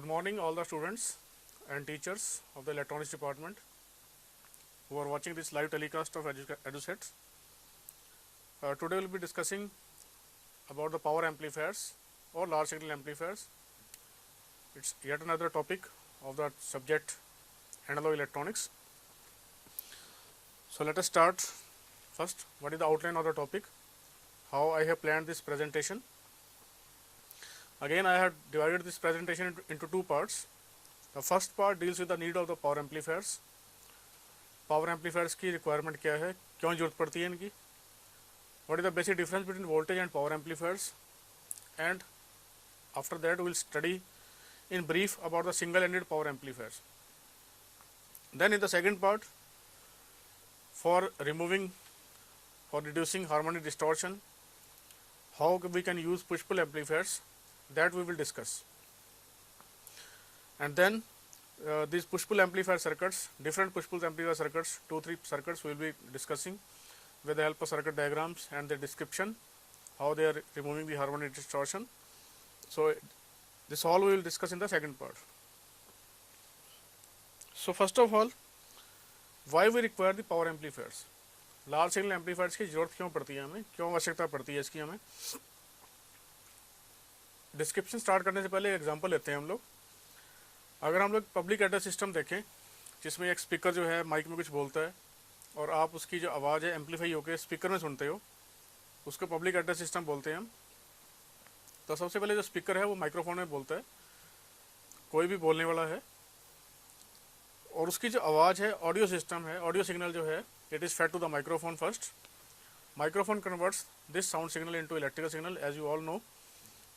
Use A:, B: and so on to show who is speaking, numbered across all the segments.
A: morning, all the students and teachers of the electronics department who are watching this live telecast of EduSets. Today we'll be discussing about the power amplifiers or large signal amplifiers. It's yet another topic of the subject analog electronics. So let us start first. What is the outline of the topic? How I have planned this presentation. Again, I have divided this presentation into two parts. The first part deals with the need of the power amplifiers. Power amplifiers की requirement क्या है, क्यों जरूरत पड़ती है इनकी? What is the basic difference between voltage and power amplifiers? And after that, we will study in brief about the single-ended power amplifiers. Then in the second part, for reducing harmonic distortion, how we can use push-pull amplifiers, that we will discuss. And then these push-pull amplifier circuits, different push-pull amplifier circuits, 2-3 circuits we will be discussing with the help of circuit diagrams and the description, how they are removing the harmonic distortion. So this all we will discuss in the second part. So first of all, why we require the power amplifiers? Large signal amplifiers की जरूरत क्यों पड़ती है हमें, क्यों आवश्यकता पड़ती है इसकी हमें? डिस्क्रिप्शन स्टार्ट करने से पहले एक एग्जांपल लेते हैं हम लोग. अगर हम लोग पब्लिक एड्रेस सिस्टम देखें जिसमें एक स्पीकर जो है माइक में कुछ बोलता है और आप उसकी जो आवाज़ है एम्पलीफाई होकर स्पीकर में सुनते हो, उसको पब्लिक एड्रेस सिस्टम बोलते हैं हम. तो सबसे पहले जो स्पीकर है वो माइक्रोफोन में बोलता है, कोई भी बोलने वाला है, और उसकी जो आवाज़ है ऑडियो सिस्टम है, ऑडियो सिग्नल जो है it is fed to the microphone first. Microphone converts this sound signal into electrical signal as you all know.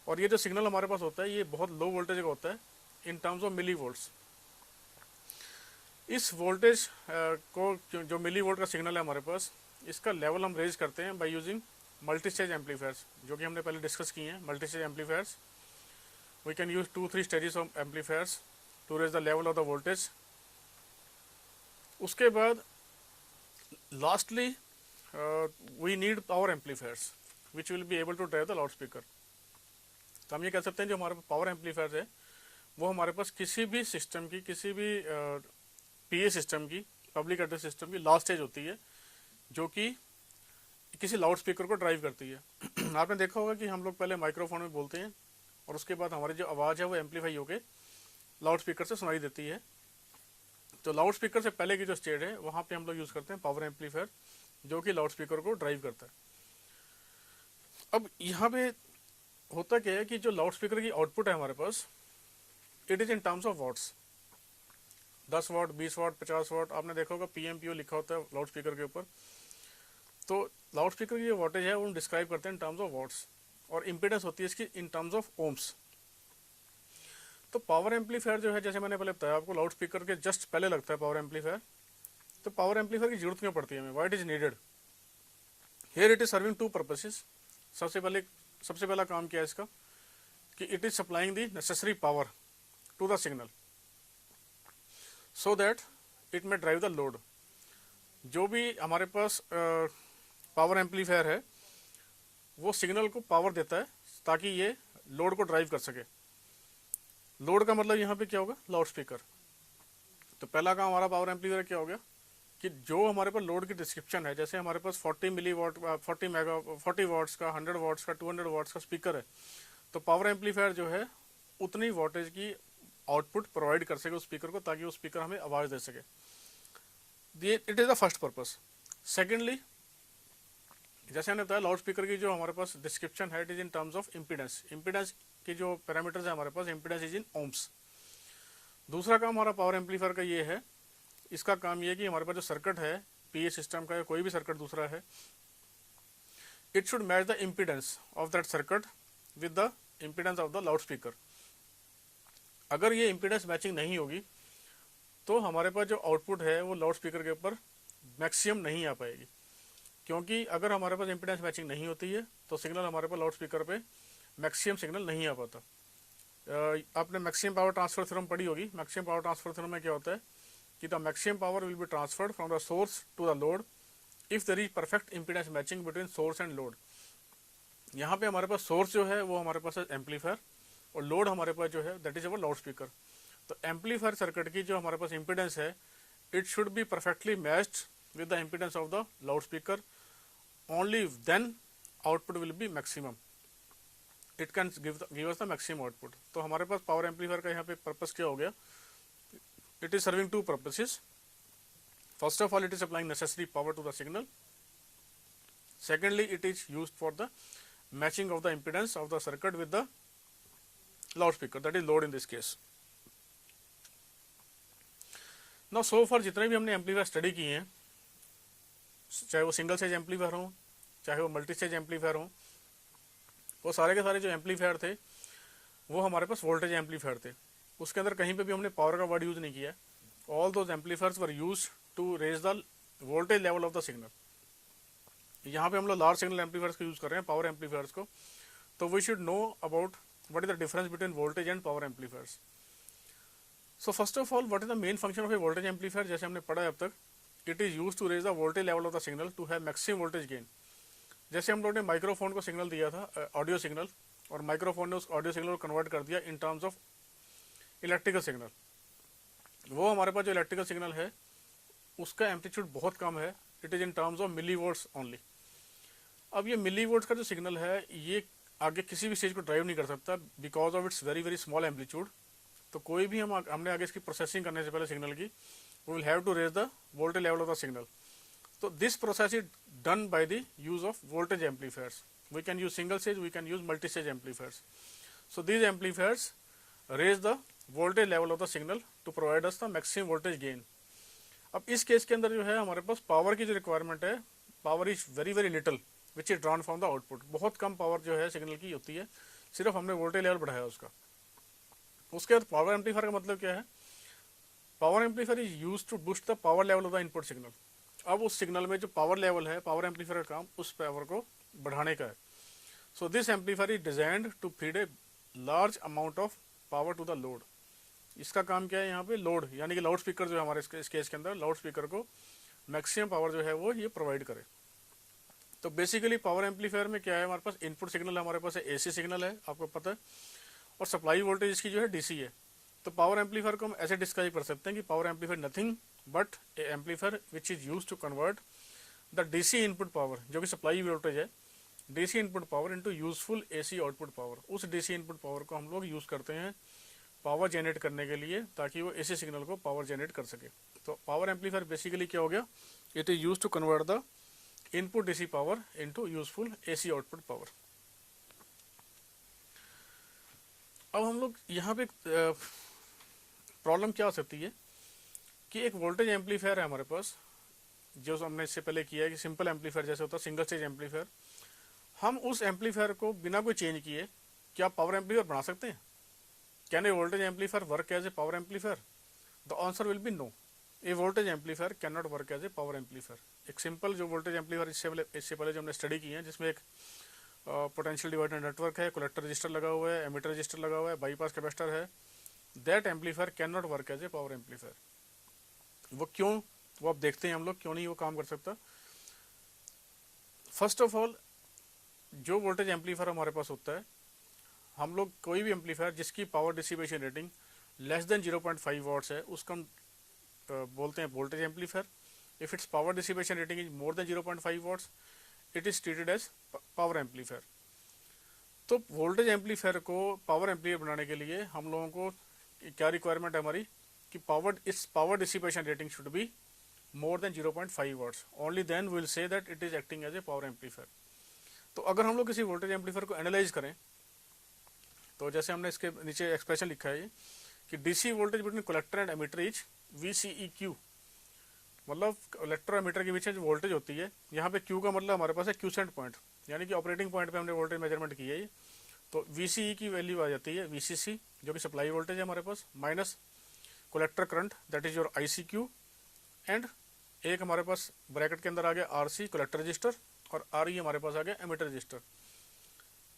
A: और ये जो सिग्नल हमारे पास होता है ये बहुत लो वोल्टेज का होता है in terms of millivolts. इस वोल्टेज को जो मिली वोल्ट का सिग्नल है हमारे पास, इसका लेवल हम रेज करते हैं by using multi stage amplifiers, जो कि हमने पहले डिस्कस किए हैं. Multi stage amplifiers we can use 2-3 stages of amplifiers to raise the level of the voltage. उसके बाद lastly we need power amplifiers which will be able to drive the loud speaker. तो हम ये कह सकते हैं जो हमारे पास पावर एम्पलीफायर्स है वो हमारे पास किसी भी सिस्टम की, किसी भी पीए सिस्टम की, पब्लिक एड्रेस सिस्टम की लास्ट स्टेज होती है जो कि किसी लाउड स्पीकर को ड्राइव करती है. आपने देखा होगा कि हम लोग पहले माइक्रोफोन में बोलते हैं और उसके बाद हमारी जो आवाज़ है वो एम्पलीफाई होकर लाउड स्पीकर से सुनाई देती है. तो लाउड स्पीकर से पहले की जो स्टेज है वहाँ पे हम लोग यूज़ करते हैं पावर एम्पलीफायर जो कि लाउड स्पीकर को ड्राइव करता है. अब यहाँ पे होता क्या है कि जो लाउड स्पीकर की आउटपुट है हमारे पास, it is in terms of watts. 10 watt, 20 watt, 50 watt, आपने देखा होगा PMPO लिखा होता है लाउड स्पीकर के ऊपर. तो लाउड स्पीकर की जो वोल्टेज है वो हम डिस्क्राइब करते हैं इन टर्म्स ऑफ वाट्स, और इम्पीडेंस होती है इसकी इन टर्म्स ऑफ ओम्स. तो पावर एम्पलीफायर जो है, जैसे मैंने पहले बताया आपको, लाउड स्पीकर के जस्ट पहले लगता है पावर एम्पलीफायर. तो पावर एम्पलीफायर की जरूरत क्यों पड़ती है हमें, why it is needed? Here it is serving 2 purposes. सबसे पहला काम क्या है इसका कि it is supplying the necessary power to the signal so that it may drive the load. जो भी हमारे पास पावर एम्पलीफायर है वो सिग्नल को पावर देता है ताकि ये लोड को ड्राइव कर सके. लोड का मतलब यहाँ पे क्या होगा, लाउड स्पीकर. तो पहला काम हमारा पावर एम्पलीफायर क्या हो गया कि जो हमारे पास लोड की डिस्क्रिप्शन है, जैसे हमारे पास 40 मिली वाट, 40 वाट्स का, 100 वाट्स का, 200 वाट्स का स्पीकर है, तो पावर एम्पलीफायर जो है उतनी वोल्टेज की आउटपुट प्रोवाइड कर सके उस स्पीकर को ताकि वो स्पीकर हमें आवाज़ दे सके. It is the first purpose. Secondly, जैसे हमने बताया लाउड स्पीकर की जो हमारे पास डिस्क्रिप्शन है it is in terms of impedance. Impedance की जो पैरामीटर्स है हमारे पास, इम्पीडेंस इज इन ओम्स. दूसरा काम हमारा पावर एम्पलीफायर का ये है, इसका काम ये है कि हमारे पास जो सर्किट है पीए सिस्टम का या कोई भी सर्किट दूसरा है, it should match the impedance of that circuit with the impedance of the loud speaker. अगर ये इम्पीडेंस मैचिंग नहीं होगी तो हमारे पास जो आउटपुट है वो लाउड स्पीकर के ऊपर मैक्सिमम नहीं आ पाएगी, क्योंकि अगर हमारे पास इम्पीडेंस मैचिंग नहीं होती है तो सिग्नल हमारे पास लाउड स्पीकर पे मैक्सिमम सिग्नल नहीं आ पाता. आपने मैक्सिमम पावर ट्रांसफर थ्योरम पढ़ी होगी. मैक्सिमम पावर ट्रांसफर थ्योरम में क्या होता है कि the maximum power will be transferred from the source to the load if there is perfect impedance matching between source and load. यहाँ पे हमारे पास सोर्स जो है वो हमारे पास है एम्पलीफायर और लोड हमारे पास जो है that is our loud speaker. तो एम्पलीफायर सर्किट की जो हमारे पास इम्पिडेंस है, it should be perfectly matched with the impedance of the loud speaker, only then output will be maximum, it can give us the maximum output. तो हमारे पास power amplifier का यहाँ पे पर्पस क्या हो गया, it is serving two purposes. First of all, it is applying necessary power to the signal. Secondly, it is used for the matching of the impedance of the circuit with the loudspeaker, that is load in this case. Now so far जितने भी हमने amplifier study किए हैं, चाहे वो single stage amplifier हो, चाहे वो मल्टी स्टेज एम्पलीफायर हो, वो सारे के सारे जो एम्पलीफायर थे वो हमारे पास वोल्टेज एम्पलीफायर थे। उसके अंदर कहीं पे भी हमने पावर का वर्ड यूज नहीं किया। All those amplifiers were use to raise the voltage level of the signal. यहाँ पे हम लोग लार्ज सिग्नल एम्पलीफायर्स को यूज कर रहे हैं, पावर एम्पलीफायर्स को। तो we should know about what is the difference between voltage and power amplifiers. So first of all, what is the main function of a voltage amplifier, जैसे हमने पढ़ा है अब तक, it is use to raise the voltage level of the signal to have maximum voltage gain. जैसे हम लोगों ने माइक्रोफोन को सिग्नल दिया था, ऑडियो सिग्नल, और माइक्रोफोन ने उस ऑडियो सिग्नल को कन्वर्ट कर दिया इन टर्म्स ऑफ इलेक्ट्रिकल सिग्नल। वो हमारे पास जो इलेक्ट्रिकल सिग्नल है उसका एम्पलीट्यूड बहुत कम है, it is in terms of millivolts only. अब ये मिली वोल्ट्स का जो सिग्नल है ये आगे किसी भी स्टेज को ड्राइव नहीं कर सकता because of its very very small amplitude. तो कोई भी हमने आगे इसकी प्रोसेसिंग करने से पहले सिग्नल की, we will have to raise the voltage level of the signal. तो this process is done by the use of voltage amplifiers. We can use single stage, we can use multi stage amplifiers. So these amplifiers raise the voltage level of the signal to provide us the maximum voltage gain. अब इस case के अंदर जो है हमारे पास power की जो requirement है, power is very very little which is drawn from the output. बहुत कम पावर जो है सिग्नल की होती है, सिर्फ हमने वोल्टेज लेवल बढ़ाया उसका। उसके बाद पावर एम्पलीफायर का मतलब क्या है, power amplifier is use to boost the power level of the input signal. अब उस सिग्नल में जो पावर लेवल है, पावर एम्पलीफायर का काम उस पावर को बढ़ाने का है। So this amplifier is designed to feed a large amount of power to the load. इसका काम क्या है यहाँ पे, लोड यानी कि लाउड स्पीकर जो है हमारे इस केस के अंदर, लाउड स्पीकर को मैक्सिमम पावर जो है वो ये प्रोवाइड करे। तो बेसिकली पावर एम्पलीफायर में क्या है, हमारे पास इनपुट सिग्नल हमारे पास एसी सिग्नल है, आपको पता है, और सप्लाई वोल्टेज इसकी जो है डीसी है। तो पावर एम्पलीफायर को हम ऐसे डिस्क्राइब कर सकते हैं कि power amplifier nothing but a amplifier which is use to convert the DC input power, जो कि सप्लाई वोल्टेज है, DC input power into useful AC output power. उस डीसी इनपुट पावर को हम लोग यूज करते हैं पावर जनरेट करने के लिए, ताकि वो एसी सिग्नल को पावर जनरेट कर सके। तो पावर एम्पलीफायर बेसिकली क्या हो गया, it is use to convert the input DC power into useful AC output power. अब हम लोग यहाँ पे प्रॉब्लम क्या हो सकती है कि एक वोल्टेज एम्पलीफायर है हमारे पास, जो हमने इससे पहले किया है कि सिंपल एम्पलीफायर जैसे होता है सिंगल स्टेज एम्पलीफायर। हम उस एम्पलीफायर को बिना कोई चेंज किए क्या पावर एम्पलीफायर बना सकते हैं? Can a voltage amplifier work as a power amplifier? The answer will be no. A voltage amplifier can not work as a power amplifier. एक सिंपल जो वोल्टेज एम्पलीफायर इससे पहले जो हमने स्टडी की है, जिसमें एक पोटेंशियल डिवाइडर नेटवर्क है, कलेक्टर रजिस्टर लगा हुआ है, एमीटर रजिस्टर लगा हुआ है, बाईपास कैपेसिटर है, that amplifier can not work as a power amplifier. वो क्यों, वो अब देखते हैं हम लोग क्यों नहीं वो काम कर सकता। फर्स्ट ऑफ ऑल, जो वोल्टेज एम्पलीफायर हमारे पास होता है, हम लोग कोई भी एम्पलीफायर जिसकी power dissipation rating less than 0.5 watts है उसका हम बोलते हैं voltage amplifier. If its power dissipation rating is more than 0.5 watts, it is treated as power amplifier. तो वोल्टेज एम्पलीफायर को पावर एम्पलीफायर बनाने के लिए हम लोगों को क्या रिक्वायरमेंट है हमारी कि power dissipation rating should be more than 0.5 watts, only then we will say that it is acting as a power amplifier. तो अगर हम लोग किसी वोल्टेज एम्पलीफायर को एनालाइज करें, तो जैसे हमने इसके नीचे एक्सप्रेशन लिखा है कि DC voltage between collector and emitter is VCEQ, मतलब कलेक्टर और एमीटर के बीच में जो वोल्टेज होती है, यहाँ पे Q का मतलब हमारे पास है क्यूसेंट पॉइंट, यानी कि ऑपरेटिंग पॉइंट पे हमने वोल्टेज मेजरमेंट की है। तो VCE की वैल्यू आ जाती है VCC, जो कि सप्लाई वोल्टेज है हमारे पास, minus collector current that is your ICQ, and एक हमारे पास ब्रैकेट के अंदर आ गया RC कलेक्टर रजिस्टर, और RE हमारे पास आ गया एमीटर रजिस्टर।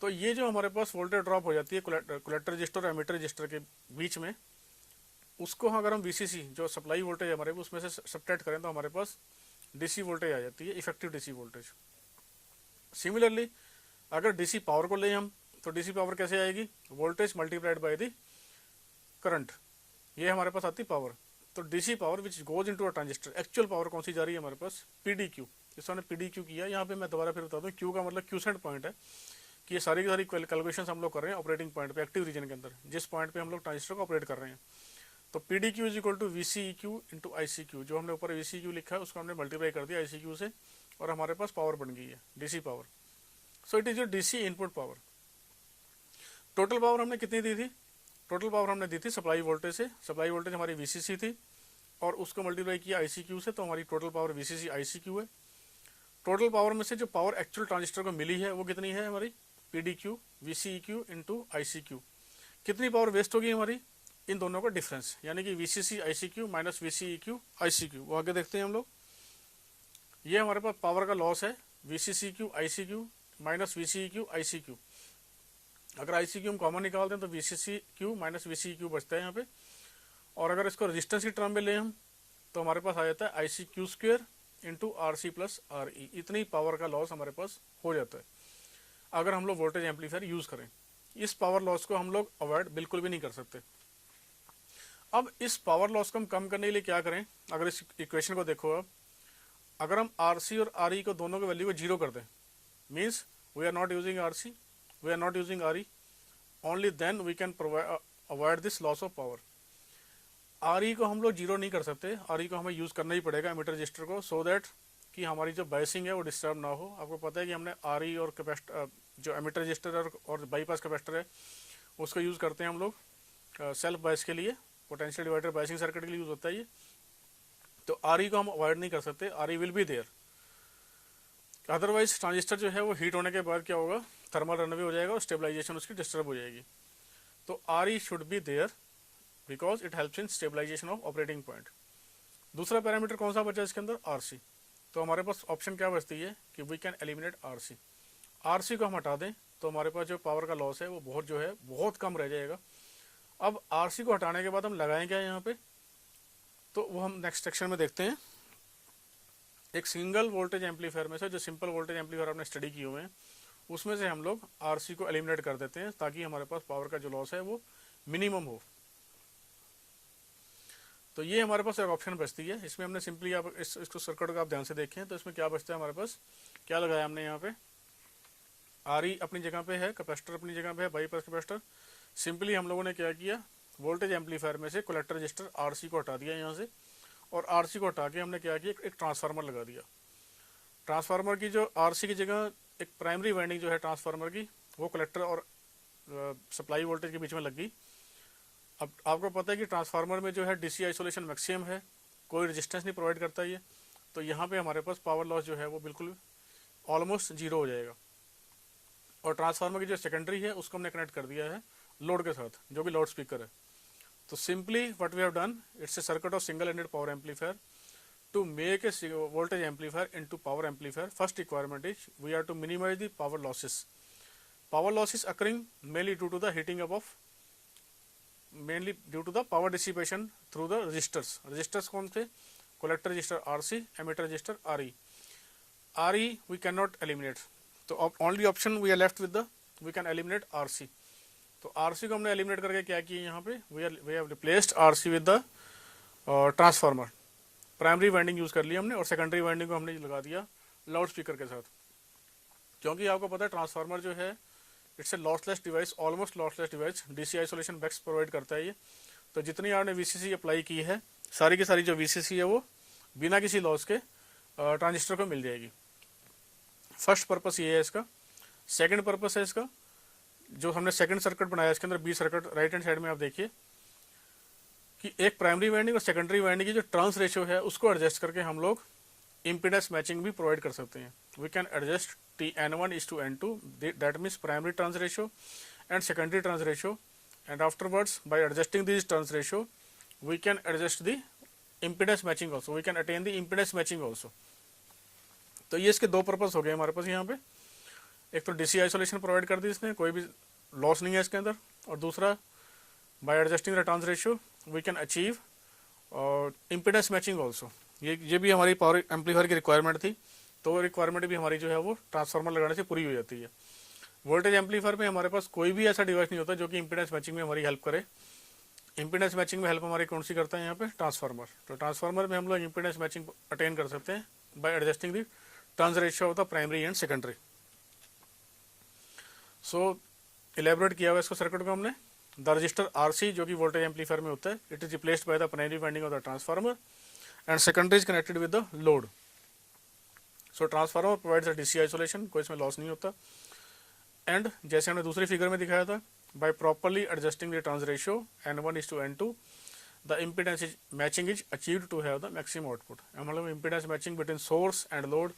A: तो ये जो हमारे पास वोल्टेज ड्रॉप हो जाती है कलेक्टर रजिस्टर और एमीटर रजिस्टर के बीच में, उसको अगर हम VCC जो सप्लाई वोल्टेज है हमारे उसमें से सब्ट्रैक्ट करें तो हमारे पास DC वोल्टेज आ जाती है, इफेक्टिव DC वोल्टेज। सिमिलरली अगर DC पावर को लें हम तो डीसी पावर कैसे आएगी, voltage multiplied by the current, ये हमारे पास आती पावर। तो DC power which goes into a transistor, actual power कौन सी जा रही है हमारे पास, पीडीक्यू। इसमें हमने पीडीक्यू किया, यहाँ पे मैं दोबारा फिर बता दूँ, क्यू का मतलब क्यूसेंट पॉइंट है कि ये सारी की सारी कैलकुलेशन हम लोग कर रहे हैं ऑपरेटिंग पॉइंट पे, एक्टिव रीजन के अंदर, जिस पॉइंट पे हम लोग ट्रांजिस्टर को ऑपरेट कर रहे हैं। तो P Q is equal to V C Q into I C Q, जो हमने ऊपर वी सी क्यू लिखा है उसको हमने मल्टीप्लाई कर दिया आई सी क्यू से, और हमारे पास पावर बन गई है DC power. So it is your DC input power. Total power हमने कितनी दी थी, टोटल पावर हमने दी थी सप्लाई वोल्टेज से, सप्लाई वोल्टेज हमारी वीसीसी थी और उसको मल्टीप्लाई किया आईसीक्यू से, तो हमारी टोटल पावर वीसीसी आईसीक्यू है। टोटल पावर में से जो पावर एक्चुअल ट्रांजिस्टर को मिली है वो कितनी है हमारी, पीडीक्यू वीसीक्यू इंटू आईसीक्यू। कितनी पावर वेस्ट होगी हमारी, इन दोनों का डिफरेंस, यानी कि वीसीसी आईसीक्यू माइनस वीसीक्यू आईसीक्यू, वो आगे देखते हैं हम लोग। ये हमारे पास पावर का लॉस है, वीसीक्यू आईसीक्यू माइनस वीसीक्यू आईसीक्यू। अगर आईसीक्यू हम कॉमन निकाल दें तो वीसीक्यू माइनस वीसीक्यू बचता है यहाँ पे, और अगर इसको रेजिस्टेंस की टर्म में लें हम तो हमारे पास आ जाता है ICQ square into R C plus R E. इतनी पावर का लॉस हमारे पास हो जाता है अगर हम लोग वोल्टेज एम्पलीफायर यूज करें। इस पावर लॉस को हम लोग अवॉइड बिल्कुल भी नहीं कर सकते। अब इस पावर लॉस को हम कम करने के लिए क्या करें, अगर इस इक्वेशन को देखो अब, अगर हम आर सी और आर ई को दोनों के वैल्यू को जीरो कर दें, means we are not using R C, we are not using R E, only then we can avoid this loss of power. R E को हम लोग जीरो नहीं कर सकते, आर ई को हमें यूज़ करना ही पड़ेगा एमीटर रजिस्टर को, सो दैट कि हमारी जो बायसिंग है वो डिस्टर्ब ना हो। आपको पता है कि हमने आर ई और कैपेसिटर, जो एमीटर रजिस्टर और बाईपास कैपेसिटर है उसको यूज़ करते हैं हम लोग सेल्फ बायस के लिए, पोटेंशियल डिवाइडर बायसिंग सर्किट के लिए यूज़ होता है ये। तो आर ई को हम अवॉइड नहीं कर सकते, R E will be there. Otherwise transistor जो है वो हीट होने के बाद क्या होगा, थर्मल रनअवे हो जाएगा और स्टेबलाइजेशन उसकी डिस्टर्ब हो जाएगी। तो R E should be there because it helps in stabilization of operating point. दूसरा पैरामीटर कौन सा बचा इसके अंदर, आर सी। तो हमारे पास ऑप्शन क्या बचती है कि we can eliminate R C. R C को हम हटा दें तो हमारे पास जो पावर का लॉस है वो बहुत कम रह जाएगा। अब आर सी को हटाने के बाद हम लगाएं क्या यहाँ पे, तो वो हम नेक्स्ट सेक्शन में देखते हैं। एक सिंगल वोल्टेज एम्पलीफायर में से, जो सिंपल वोल्टेज एम्पलीफायर आपने स्टडी किए हुए हैं, उसमें से हम लोग आर सी को एलिमिनेट कर देते हैं ताकि हमारे पास पावर का जो लॉस है वो मिनिमम हो। तो ये हमारे पास एक ऑप्शन बचती है। इसमें हमने सिंपली, आप इसको सर्किट को आप ध्यान से देखें तो इसमें क्या बचता है हमारे पास, क्या लगाया हमने यहाँ पे, आर ई अपनी जगह पे है, कैपेसिटर अपनी जगह पे है, बाईपास कैपेसिटर। सिंपली हम लोगों ने क्या किया, वोल्टेज एम्पलीफायर में से कलेक्टर रजिस्टर आर सी को हटा दिया यहाँ से, और आर सी को हटा के हमने क्या किया, एक ट्रांसफार्मर लगा दिया। ट्रांसफार्मर की जो आर सी की जगह एक प्राइमरी वाइंडिंग जो है ट्रांसफार्मर की, वो कलेक्टर और सप्लाई वोल्टेज के बीच में लग गई। अब आपको पता है कि ट्रांसफार्मर में जो है डीसी आइसोलेशन मैक्सिमम है, कोई रेजिस्टेंस नहीं प्रोवाइड करता ये, तो यहाँ पे हमारे पास पावर लॉस जो है वो बिल्कुल ऑलमोस्ट जीरो हो जाएगा। और ट्रांसफार्मर की जो सेकेंडरी है उसको हमने कनेक्ट कर दिया है लोड के साथ, जो कि लाउड स्पीकर है। तो simply what we have done, it's a circuit of single ended power amplifier to make a voltage amplifier into power amplifier. First requirement is we have to minimize the power losses. Power losses occurring mainly due to the heating up of, mainly due to the power dissipation through the resistors. Resistors कौन से, collector resistor RC, emitter resistor RE. RE we cannot eliminate. तो only option we are left with the, we can eliminate RC. तो RC को हमने eliminate करके क्या किया यहाँ पे, we have replaced RC with the transformer. Primary winding use कर ली हमने और सेकेंडरी वाइंडिंग को हमने लगा दिया लाउड स्पीकर के साथ। क्योंकि आपको पता है ट्रांसफार्मर जो है it's a lossless device, almost lossless device, DC isolation बैक्स प्रोवाइड करता है ये। तो जितनी आपने वीसीसी अप्लाई की है, सारी की सारी जो वीसीसी है वो बिना किसी लॉस के ट्रांजिस्टर को मिल जाएगी। फर्स्ट पर्पस ये है इसका। सेकेंड पर्पस है इसका, जो हमने सेकेंड सर्किट बनाया इसके अंदर B circuit, right hand side में आप देखिए कि एक प्राइमरी वाइंडिंग और सेकेंडरी वाइंडिंग की जो टर्न्स रेशियो है उसको एडजस्ट करके हम लोग इम्पीडेंस मैचिंग भी प्रोवाइड कर सकते हैं। We can adjust N1 is to N2, that means primary turns ratio and secondary turns ratio, and afterwards by adjusting these turns ratio we can adjust the impedance matching also, we can attain the impedance matching also. तो ये इसके दो purpose हो गए हमारे पास यहाँ पे। एक तो डीसी आइसोलेशन प्रोवाइड कर दी इसने, कोई भी लॉस नहीं है इसके अंदर, और दूसरा by adjusting the turns ratio we can achieve impedance matching also. ये भी हमारी पावर एम्पलीफायर की रिक्वायरमेंट थी, तो रिक्वायरमेंट भी हमारी जो है वो ट्रांसफार्मर लगाने से पूरी हो जाती है। वोल्टेज एम्पलीफायर में हमारे पास कोई भी ऐसा डिवाइस नहीं होता जो कि इम्पीडेंस मैचिंग में हमारी हेल्प करे। इम्पीडेंस मैचिंग में हेल्प हमारी कौन सी करता है यहाँ पे, ट्रांसफार्मर। तो ट्रांसफार्मर में हम लोग इम्पीडेंस मैचिंग अटेन कर सकते हैं bye adjusting the turns ratio of the primary and secondary. So elaborate किया हुआ इसको सर्किट को हमने। द रजिस्टर आरसी जो कि वोल्टेज एम्पलीफायर में होता है, it is replaced by the primary winding of the transformer and secondary is connected with the load. So transformer provides a DC isolation, कोई इसमें लॉस नहीं होता। एंड जैसे हमने दूसरी फिगर में दिखाया था, by properly adjusting the turns ratio N1:N2 the impedance is matching is achieved to have the maximum output. हम लोग impedance matching between source and load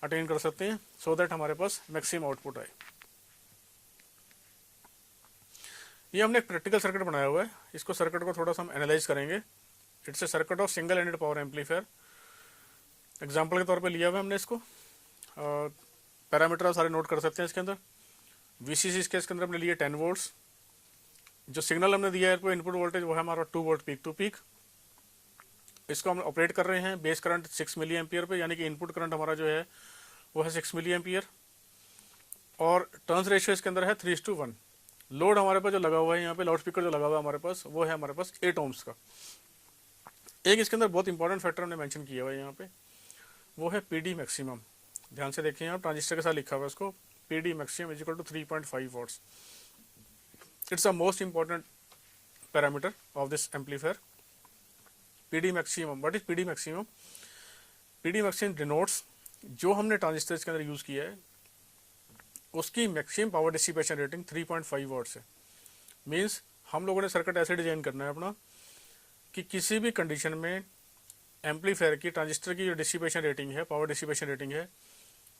A: attain कर सकते हैं सो दैट हमारे पास मैक्सिमम आउटपुट आए। ये हमने एक प्रैक्टिकल सर्किट बनाया हुआ है, इसको सर्किट को थोड़ा सा हम एनालाइज करेंगे। It's a circuit of single ended power amplifier. Example के तौर पे लिया हुआ है हमने इसको। पैरामीटर सारे नोट कर सकते हैं इसके अंदर। VCC इसके अंदर हमने लिए 10 वोल्ट्स। जो सिग्नल हमने दिया है इनपुट वोल्टेज वो है हमारा 2 वोल्ट पीक टू पीक। इसको हम ऑपरेट कर रहे हैं बेस करंट 6 मिली एम्पियर पे, यानी कि इनपुट करंट हमारा जो है वो है 6 मिली एम्पियर। और टर्न्स रेशियो इसके अंदर है 3:1। लोड हमारे पास जो लगा हुआ है यहाँ पे, लाउड स्पीकर जो लगा हुआ है हमारे पास, वो है हमारे पास 8 ohms का। एक इसके अंदर बहुत इंपॉर्टेंट फैक्टर हमने मेंशन किया हुआ है यहाँ पे, वो है PD मैक्सिमम। ध्यान से देखिए, आप ट्रांजिस्टर के साथ लिखा हुआ है इसको, PD maximum is equal to 3.5 watts. It's the most important parameter of this amplifier. PD maximum. What is PD maximum? PD maximum denotes जो हमने ट्रांजिस्टर के अंदर यूज किया है उसकी maximum power dissipation rating 3.5 watts है। मीन्स हम लोगों ने सर्किट ऐसे डिजाइन करना है अपना कि किसी भी कंडीशन में एम्पलीफायर की ट्रांजिस्टर की जो डिसिपेशन रेटिंग है, पावर डिसिपेशन रेटिंग है,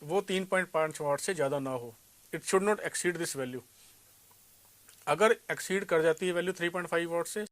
A: वो 3.5 वाट से ज़्यादा ना हो। It should not exceed this value. अगर एक्सीड कर जाती है वैल्यू 3.5 वाट से,